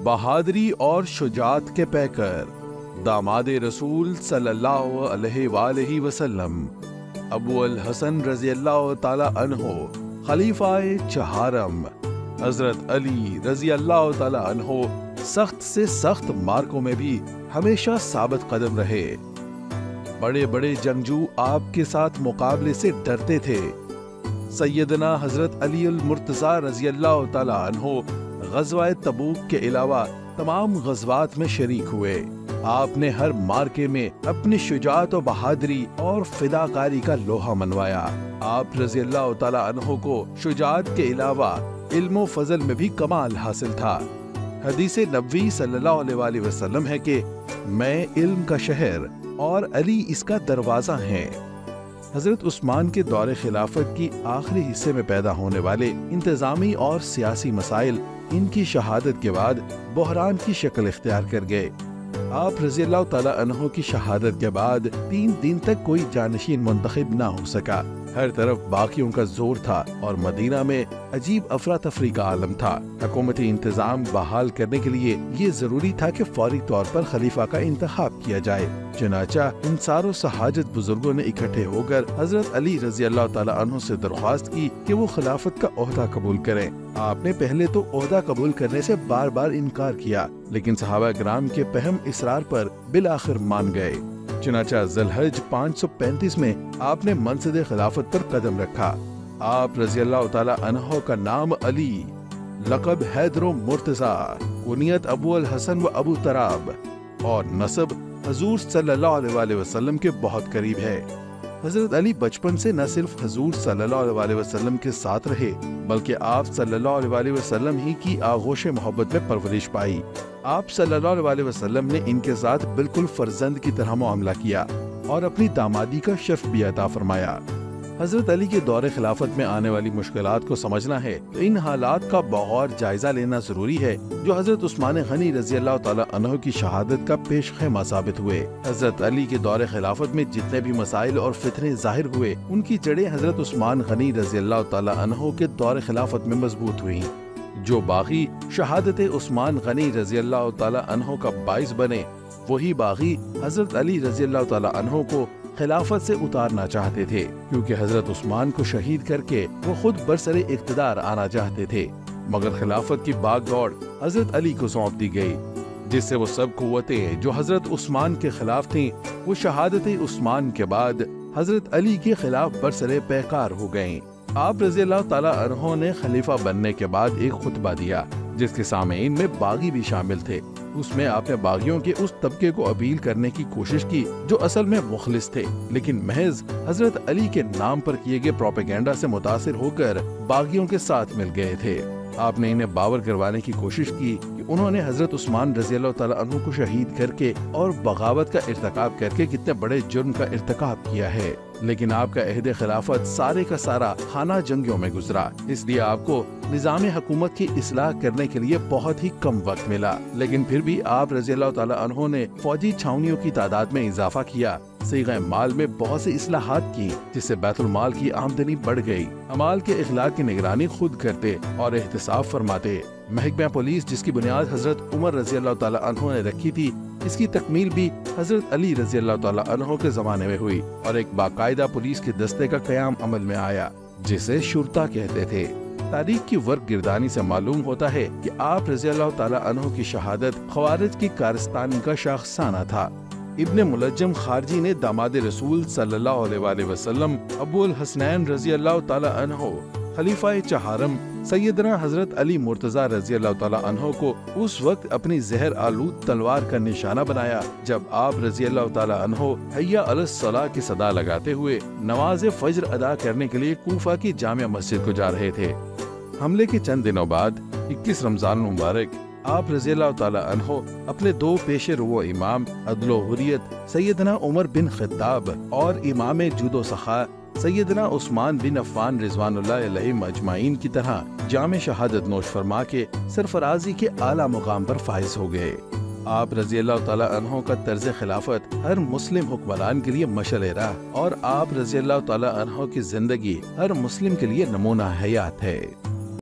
بہادری اور شجاعت کے پیکر داماد رسول صلی اللہ علیہ وآلہ وسلم ابو الحسن رضی اللہ تعالی عنہ خلیفہ چہارم حضرت علی رضی اللہ تعالی عنہ سخت سے سخت مارکوں میں بھی ہمیشہ ثابت قدم رہے۔ بڑے بڑے جنگجو آپ کے ساتھ مقابلے سے ڈرتے تھے۔ سیدنا حضرت علی المرتضیٰ رضی اللہ تعالی عنہ غزوہ تبوک کے علاوہ تمام غزوات میں شریک ہوئے۔ آپ نے ہر مارکے میں اپنی شجاعت و بہادری اور فداکاری کا لوہا منوایا۔ آپ رضی اللہ تعالی عنہ کو شجاعت کے علاوہ علم و فضل میں بھی کمال حاصل تھا۔ حدیث نبوی صلی اللہ علیہ وآلہ وسلم ہے کہ میں علم کا شہر اور علی اس کا دروازہ ہیں۔ حضرت عثمان کے دور خلافت کی آخری حصے میں پیدا ہونے والے انتظامی اور سیاسی مسائل ان کی شہادت کے بعد بحران کی شکل اختیار کر گئے۔ آپ رضی اللہ تعالی عنہ کی شہادت کے بعد 3 دن تک کوئی جانشین منتخب نہ ہو سکا۔ ہر طرف باغیوں کا زور تھا اور مدینہ میں عجیب افراتفری کا عالم تھا۔ حکومتی انتظام بحال کرنے کے لیے یہ ضروری تھا کہ فوری طور پر خلیفہ کا انتخاب کیا جائے۔ چنانچہ انصار و سہاجت بزرگوں نے اکٹھے ہو کر حضرت علی رضی اللہ تعالی عنہ سے درخواست کی کہ وہ خلافت کا عہدہ قبول کریں۔ آپ نے پہلے تو عہدہ قبول کرنے سے بار بار انکار کیا، لیکن صحابہ کرام کے پہم اصرار پر بالآخر مان گئے۔ چنانچہ ذی الحج 535 میں آپ نے منصب خلافت پر قدم رکھا۔ آپ رضی اللہ تعالی عنہ کا نام علی، لقب حیدر و مرتضیٰ، کنیت ابو الحسن و ابو تراب اور نسب حضور صلی اللہ علیہ وآلہ وسلم کے بہت قریب ہے۔ حضرت علی بچپن سے نہ صرف حضور صلی اللہ علیہ وآلہ وسلم کے ساتھ رہے بلکہ آپ صلی اللہ علیہ وآلہ وسلم ہی کی آغوش محبت میں پرورش پائی۔ آپ صلی اللہ علیہ وآلہ وسلم نے ان کے ساتھ بالکل فرزند کی طرح معاملہ کیا اور اپنی دامادی کا شرف بھی عطا فرمایا۔ حضرت علی کے دور خلافت میں آنے والی مشکلات کو سمجھنا ہے تو ان حالات کا بغور جائزہ لینا ضروری ہے جو حضرت عثمان غنی رضی اللہ تعالی عنہ کی شہادت کا پیش خیمہ ثابت ہوئے۔ حضرت علی کے دور خلافت میں جتنے بھی مسائل اور فتنے ظاہر ہوئے ان کی جڑیں حضرت عثمان غنی رضی اللہ تعالی عنہ کے دور خلافت میں مضبوط ہوئیں۔ جو باغی شہادت عثمان غنی رضی اللہ تعالی عنہ کا باعث بنے وہی باغی حضرت علی رضی اللہ تعالی عنہ کو خلافت سے اتارنا چاہتے تھے، کیونکہ حضرت عثمان کو شہید کر کے وہ خود برسر اقتدار آنا چاہتے تھے، مگر خلافت کی باغ دوڑ حضرت علی کو سونپ دی گئی، جس سے وہ سب قوتیں جو حضرت عثمان کے خلاف تھیں وہ شہادت عثمان کے بعد حضرت علی کے خلاف برسر پیکار ہو گئیں۔ آپ رضی اللہ تعالی عنہ نے خلیفہ بننے کے بعد ایک خطبہ دیا جس کے سامعین میں باغی بھی شامل تھے۔ اس میں آپ نے باغیوں کے اس طبقے کو اپیل کرنے کی کوشش کی جو اصل میں مخلص تھے لیکن محض حضرت علی کے نام پر کیے گئے پروپیگنڈا سے متاثر ہو کر باغیوں کے ساتھ مل گئے تھے۔ آپ نے انہیں باور کروانے کی کوشش کی کہ انہوں نے حضرت عثمان رضی اللہ تعالی عنہ کو شہید کر کے اور بغاوت کا ارتکاب کر کے کتنے بڑے جرم کا ارتکاب کیا ہے، لیکن آپ کا عہد خلافت سارے کا سارا خانہ جنگیوں میں گزرا، اس لیے آپ کو نظام حکومت کی اصلاح کرنے کے لیے بہت ہی کم وقت ملا۔ لیکن پھر بھی آپ رضی اللہ تعالی عنہ نے فوجی چھاونیوں کی تعداد میں اضافہ کیا، صیغہ مال میں بہت سی اصلاحات کی جس سے بیت المال کی آمدنی بڑھ گئی، اموال کے اخلاق کی نگرانی خود کرتے اور احتساب فرماتے۔ محکمہ پولیس جس کی بنیاد حضرت عمر رضی اللہ تعالی عنہ نے رکھی تھی، اس کی تکمیل بھی حضرت علی رضی اللہ تعالی عنہ کے زمانے میں ہوئی اور ایک باقاعدہ پولیس کے دستے کا قیام عمل میں آیا جسے شرطہ کہتے تھے۔ تاریخ کی ورق گردانی سے معلوم ہوتا ہے کہ آپ رضی اللہ تعالی عنہ کی شہادت خوارج کی کارستانی کا شاخسانہ تھا۔ ابن ملجم خارجی نے داماد رسول صلی اللہ علیہ وآلہ وسلم ابو الحسنین رضی اللہ تعالی عنہ خلیفہ چہارم سیدنا حضرت علی مرتضیٰ رضی اللہ تعالی عنہ کو اس وقت اپنی زہر آلود تلوار کا نشانہ بنایا جب آپ رضی اللہ تعالی عنہ حیا علی الصلاۃ کی صدا لگاتے ہوئے نماز فجر ادا کرنے کے لیے کوفہ کی جامع مسجد کو جا رہے تھے۔ حملے کے چند دنوں بعد 21 رمضان مبارک آپ رضی اللہ تعالی عنہ اپنے 2 پیش رو امام عدل و حریت سیدنا عمر بن خطاب اور امام جود و سخا سیدنا عثمان بن عفان رضوان اللہ علیہم اجمعین کی طرح جامع شہادت نوش فرما کے سرفرازی کے اعلیٰ مقام پر فائز ہو گئے۔ آپ رضی اللہ تعالی عنہ کا طرز خلافت ہر مسلم حکمران کے لیے مشعل راہ اور آپ رضی اللہ تعالی عنہ کی زندگی ہر مسلم کے لیے نمونہ حیات ہے۔